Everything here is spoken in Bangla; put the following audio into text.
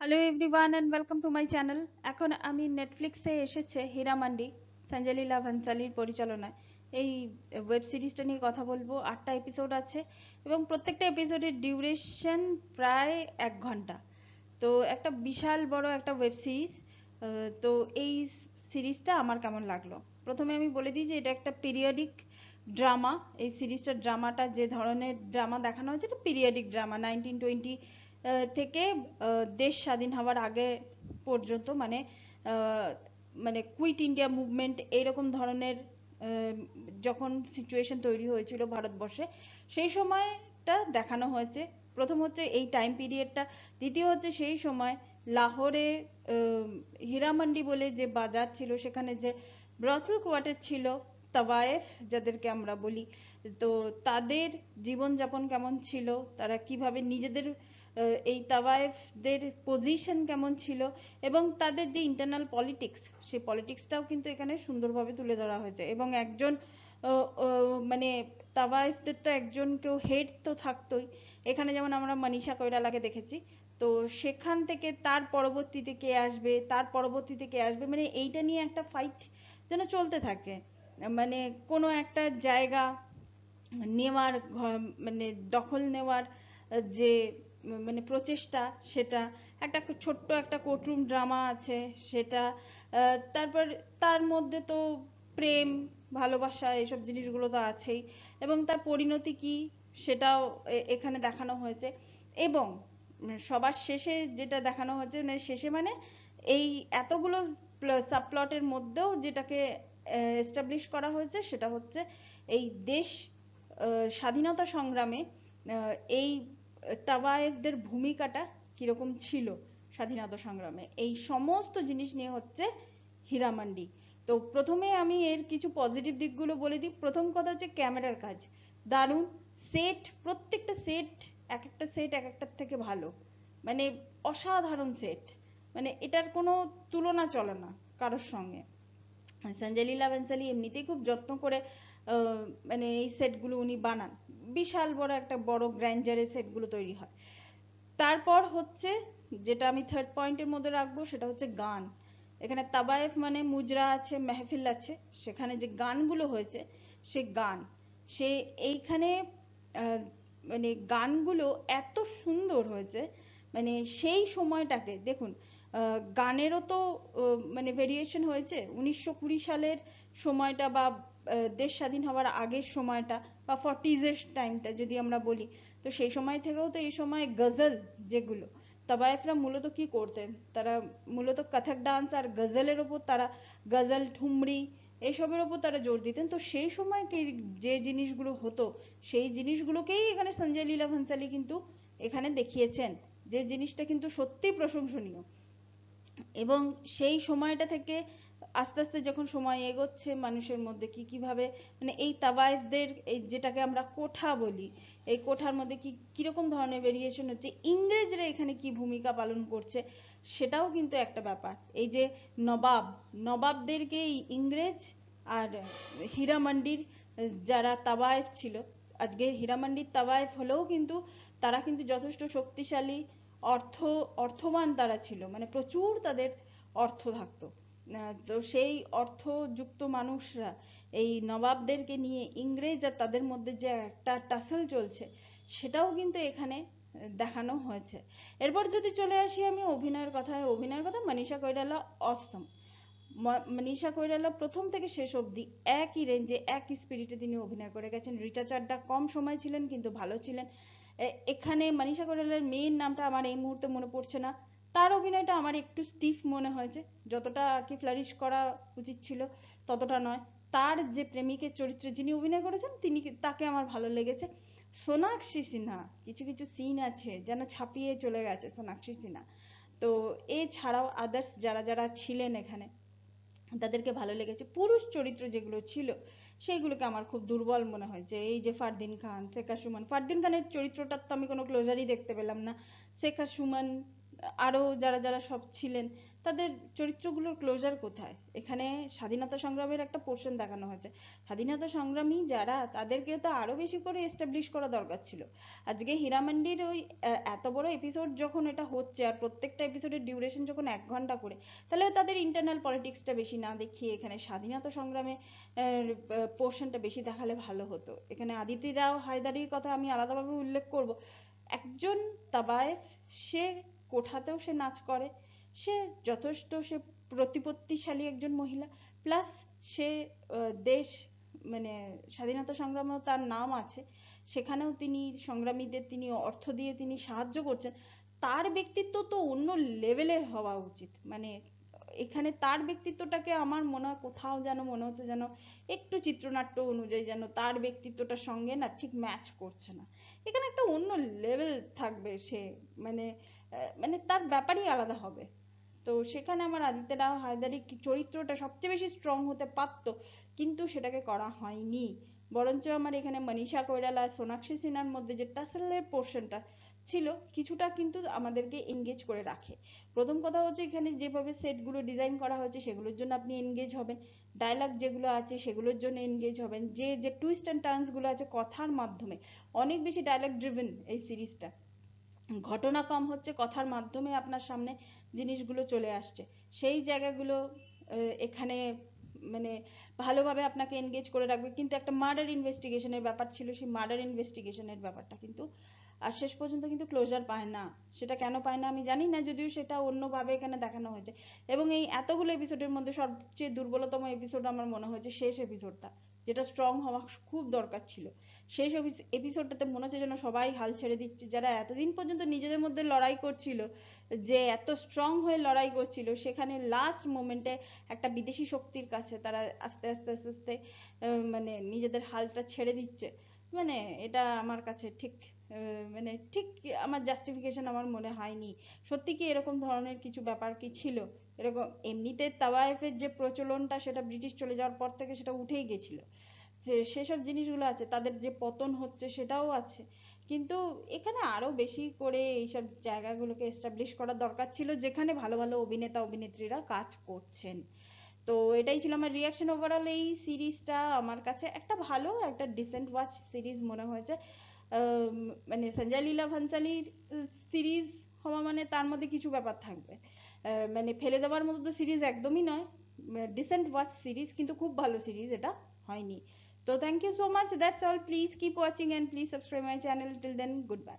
Hello everyone and welcome to my channel. এখন আমি নেটফ্লিক্সে এসেছে হীরামান্ডি, সঞ্জয় লীলা ভনসালীর পরিচালনায় এই ওয়েব সিরিজটা নিয়ে কথা বলবো। 8টা এপিসোড আছে এবং প্রত্যেকটা এপিসোডের ডিউরেশন প্রায় 1 ঘন্টা। তো একটা বিশাল বড় একটা ওয়েব সিরিজ। তো এই সিরিজটা আমার কেমন লাগলো, প্রথমে আমি বলে দিই যে এটা একটা পিরিয়ডিক ড্রামা। এই সিরিজটার ড্রামাটা, যে ধরনের ড্রামা দেখানো হয়েছে, এটা পিরিয়ডিক ড্রামা। 1920 থেকে দেশ স্বাধীন হওয়ার আগে পর্যন্ত, মানে মানে কুইট ইন্ডিয়া মুভমেন্ট এইরকম ধরনের যখন সিচুয়েশন তৈরি হয়েছিল ভারতবর্ষে, সেই সময়টা দেখানো হয়েছে। প্রথম হচ্ছে এই টাইম পিরিয়ডটা। দ্বিতীয় হচ্ছে সেই সময় লাহোরে হীরামান্ডি বলে যে বাজার ছিল, সেখানে যে ব্রথেল কোয়ার্টার ছিল, তাওয়ায়েফ যাদেরকে আমরা বলি, তো তাদের জীবনযাপন কেমন ছিল, তারা কিভাবে নিজেদের এই তাওয়ায়েফদের পজিশন কেমন ছিল, এবং তাদের যে ইন্টারনাল পলিটিক্স, সেই পলিটিক্সটাও কিন্তু এখানে সুন্দরভাবে তুলে ধরা হয়েছে। এবং একজন মানে তাওয়ায়েফদের তো একজন কেউ হেড তো থাকতোই। এখানে যেমন আমরা মনীষা কৈরালাকে দেখেছি, তো সেখান থেকে তার পরবর্তীতে কে আসবে, তার পরবর্তীতে কে আসবে, মানে এইটা নিয়ে একটা ফাইট যেন চলতে থাকে। মানে কোনো একটা জায়গা নেওয়ার, মানে দখল নেওয়ার যে মানে প্রচেষ্টা, সেটা একটা ছোট্ট একটা কোর্টরুম ড্রামা আছে সেটা। তারপর তার মধ্যে তো প্রেম, ভালোবাসা, এসব জিনিসগুলো তো আছেই, এবং তার পরিণতি কি সেটাও এখানে দেখানো হয়েছে। এবং সবার শেষে যেটা দেখানো হয়েছে, মানে শেষে মানে এই এতগুলো সাবপ্লটের মধ্যেও যেটাকে এস্টাবলিশ করা হয়েছে, সেটা হচ্ছে এই দেশ স্বাধীনতা সংগ্রামে এই তাওয়ায়েফদের ভূমিকাটা কিরকম ছিল স্বাধীনতা সংগ্রামে, এই সমস্ত জিনিস নিয়ে হচ্ছে হীরামান্ডি। তো প্রথমে আমি এর কিছু পজিটিভ দিকগুলো বলে দিই। প্রথম কথা হচ্ছে ক্যামেরার কাজ দারুণ। সেট, প্রত্যেকটা সেট, এক একটা সেট এক একটার থেকে ভালো, মানে অসাধারণ সেট, মানে এটার কোনো তুলনা চলে না কারোর সঙ্গে। সঞ্জয় লীলা বনশালী এমনিতেই খুব যত্ন করে মানে এই সেটগুলো উনি বানান। বিশাল বড় একটা বড় গ্র্যান্ডারে সেটগুলো তৈরি হয়। তারপর হচ্ছে, যেটা আমি থার্ড পয়েন্টের মধ্যে রাখবো, সেটা হচ্ছে গান। এখানে তাবায়েফ মানে মুজরা আছে, মেহফিল আছে, সেখানে যে গানগুলো হয়েছে, সে গান, সে এইখানে মানে গানগুলো এত সুন্দর হয়েছে। মানে সেই সময়টাকে দেখুন, গানেরও তো মানে ভেরিয়েশন হয়েছে। 1920 সালের সময়টা, বা দেশ স্বাধীন হওয়ার আগের সময়টা, বা 40s টাইমটা যদি আমরা বলি, তো সেই সময় থেকেও তো এই সময় গজল, যেগুলো তাবায়েফরা মূলত কি করতেন, তারা মূলত কথক ডান্স আর গজলের ওপর, তারা গজল, ঠুমরি, এইসবের ওপর তারা জোর দিতেন। তো সেই সময় যে জিনিসগুলো হতো, সেই জিনিসগুলোকেই এখানে সঞ্জয় লীলা ভনসালী কিন্তু এখানে দেখিয়েছেন, যে জিনিসটা কিন্তু সত্যি প্রশংসনীয়। এবং সেই সময়টা থেকে আস্তে আস্তে যখন সময় এগোচ্ছে, মানুষের মধ্যে কি কিভাবে, মানে এই তাওয়ায়েফদের, এই যেটাকে আমরা কোঠা বলি, এই কোঠার মধ্যে কি কিরকম ধরনের ভেরিয়েশন হচ্ছে, ইংরেজরা এখানে কি ভূমিকা পালন করছে, সেটাও কিন্তু একটা ব্যাপার। এই যে নবাব, নবাবদেরকে এই ইংরেজ আর হীরামান্ডির যারা তাওয়ায়েফ ছিল, আজকে হীরামান্ডির তাওয়ায়েফ হলেও কিন্তু তারা কিন্তু যথেষ্ট শক্তিশালী, অর্থ অর্থবান তারা ছিল, মানে প্রচুর তাদের অর্থ থাকতো। তো সেই অর্থযুক্ত মানুষরা এই নবাবদেরকে নিয়ে, ইংরেজ আর তাদের মধ্যে যে একটা টাসল চলছে, সেটাও কিন্তু এখানে দেখানো হয়েছে। এরপর যদি চলে আসি আমি অভিনয়ের কথায়, অভিনয়ের কথা, মনীষা কৈরালা অসম। মনীষা কৈরালা প্রথম থেকে শেষ অবধি একই রেঞ্জে, একই স্পিরিটে তিনি অভিনয় করে গেছেন। রিচা চাড্ডা কম সময় ছিলেন কিন্তু ভালো ছিলেন। এখানে মনীষা কৈরালার মেয়ের নামটা আমার এই মুহূর্তে মনে পড়ছে না, তার অভিনয়টা আমার একটু স্টিফ মনে হয়েছে, যতটা আর কি ফ্লারিশ করা উচিত ছিল ততটা নয়। তার যে প্রেমিকের চরিত্রে যিনি অভিনয় করেছেন, তিনি, তাকে আমার ভালো লেগেছে। সোনাক্ষী সিনহা, কিছু কিছু সিন আছে যেন ছাপিয়ে চলে গেছে সোনাক্ষী সিনহা। তো এছাড়াও আদার্স যারা যারা ছিলেন এখানে, তাদেরকে ভালো লেগেছে। পুরুষ চরিত্র যেগুলো ছিল, সেইগুলোকে আমার খুব দুর্বল মনে হয়েছে। এই যে ফারদিন খান, শেখা সুমন, ফারদিন খানের চরিত্রটার তো আমি কোনো ক্লোজারই দেখতে পেলাম না। শেখা সুমন, আরো যারা যারা সব ছিলেন, তাদের চরিত্রগুলোর ক্লোজার কোথায়? এখানে স্বাধীনতা সংগ্রামের একটা পোর্শন দেখানো হয়েছে, স্বাধীনতা সংগ্রামী যারা তাদেরকে তো আরো বেশি করে এস্টাবলিশ করা দরকার ছিল। আজকে হীরামান্ডির ওই এত বড় এপিসোড যখন এটা হচ্ছে, আর প্রত্যেকটা এপিসোডের ডিউরেশন যখন 1 ঘন্টা করে, তাহলে তাদের ইন্টারনাল পলিটিক্সটা বেশি না দেখিয়ে এখানে স্বাধীনতা সংগ্রামে পোর্শনটা বেশি দেখালে ভালো হতো। এখানে আদিতি রাও হায়দারির কথা আমি আলাদাভাবে উল্লেখ করব। একজন তাবায়েফ, সে কোঠাতেও সে নাচ করে, সে যথেষ্ট সে প্রতিপত্তিশালী একজন মহিলা, প্লাস সে দেশ মানে স্বাধীনতা সংগ্রামেও তার নাম আছে, সেখানেও তিনি সংগ্রামীদের তিনি অর্থ দিয়ে তিনি সাহায্য করছেন। তার ব্যক্তিত্ব তো অন্য লেভেলের হওয়া উচিত। মানে এখানে তার ব্যক্তিত্বটাকে আমার মনে হয় কোথাও যেন মনে হচ্ছে যেন একটু চিত্রনাট্য অনুযায়ী যেন তার ব্যক্তিত্বটার সঙ্গে না ঠিক ম্যাচ করছে না। এখানে একটা অন্য লেভেল থাকবে সে, মানে মানে তার ব্যাপারই আলাদা হবে। তো সেখানে আমার আদিত্য রাও হায়দারি চরিত্রটা সবচেয়ে বেশি স্ট্রং হতে পারতো, কিন্তু সেটাকে করা হয়নি। বরঞ্চ আমার এখানে মনীষা কৈরালা আর সোনাক্ষী সিনহার মধ্যে যে টাসেলের পোর্শনটা ছিল, কিছুটা কিন্তু আমাদেরকে এনগেজ করে রাখে। প্রথম কথা হচ্ছে এখানে যেভাবে সেটগুলো ডিজাইন করা হয়েছে সেগুলোর জন্য আপনি এনগেজ হবেন, ডায়লগ যেগুলো আছে সেগুলোর জন্য এনগেজ হবেন, যে যে টুইস্ট অ্যান্ড টার্নস গুলো আছে কথার মাধ্যমে, অনেক বেশি ডায়লগ ড্রিভেন এই সিরিজটা, ঘটনা কম হচ্ছে, কথার মাধ্যমে আপনার সামনে জিনিসগুলো চলে আসছে, সেই জায়গাগুলো এখানে মানে ভালোভাবে আপনাকে এনগেজ করে রাখবে। কিন্তু একটা মার্ডার ইনভেস্টিগেশনের ব্যাপার ছিল, সেই মার্ডার ইনভেস্টিগেশনের ব্যাপারটা কিন্তু আর শেষ পর্যন্ত কিন্তু ক্লোজার পায় না। সেটা কেন পায় না আমি জানি না, যদিও সেটা অন্যভাবে এখানে দেখানো হয়েছে। এবং এই এতগুলো এপিসোডের মধ্যে সবচেয়ে দুর্বলতম এপিসোড আমার মনে হয়েছে শেষ এপিসোডটা, যেটা স্ট্রং হওয়া খুব দরকার ছিল। শেষ এপিসোডটাতে মনে হচ্ছে যেন সবাই হাল ছেড়ে দিচ্ছে, যারা এতদিন পর্যন্ত নিজেদের মধ্যে লড়াই করছিল, যে এত স্ট্রং হয়ে লড়াই করছিল, সেখানে লাস্ট মোমেন্টে একটা বিদেশি শক্তির কাছে তারা আস্তে আস্তে আস্তে আস্তে মানে নিজেদের হালটা ছেড়ে দিচ্ছে। মানে এটা আমার কাছে ঠিক মানে ঠিক আমার জাস্টিফিকেশন আমার মনে হয়নি। সত্যি কি এরকম ধরনের কিছু ব্যাপার কি ছিল? এরকম এমনিতে তাওয়ায়েফের যে প্রচলনটা সেটা ব্রিটিশ চলে যাওয়ার পর থেকে সেটা উঠেই গেছিল, যে সেসব জিনিসগুলো আছে, তাদের যে পতন হচ্ছে সেটাও আছে। কিন্তু এখানে আরো বেশি করে এইসব জায়গাগুলোকে এস্টাবলিশ করা দরকার ছিল, যেখানে ভালো ভালো অভিনেতা অভিনেত্রীরা কাজ করছেন। তো এটাই ছিল আমার রিয়াকশন। ওভারঅল এই সিরিজটা আমার কাছে একটা ভালো একটা ডিসেন্ট ওয়াচ সিরিজ মনে হয়েছে। মানে সঞ্জয় লীলা ভানসালীর সিরিজ হওয়া মানে তার মধ্যে কিছু ব্যাপার থাকবে, মানে ফেলে দেওয়ার মতো তো সিরিজ একদমই নয়। ডিসেন্ট ওয়াচ সিরিজ, কিন্তু খুব ভালো সিরিজ এটা হয়নি। তো thank you so much, that's all. Please keep watching and please subscribe my channel. Till then, good bye.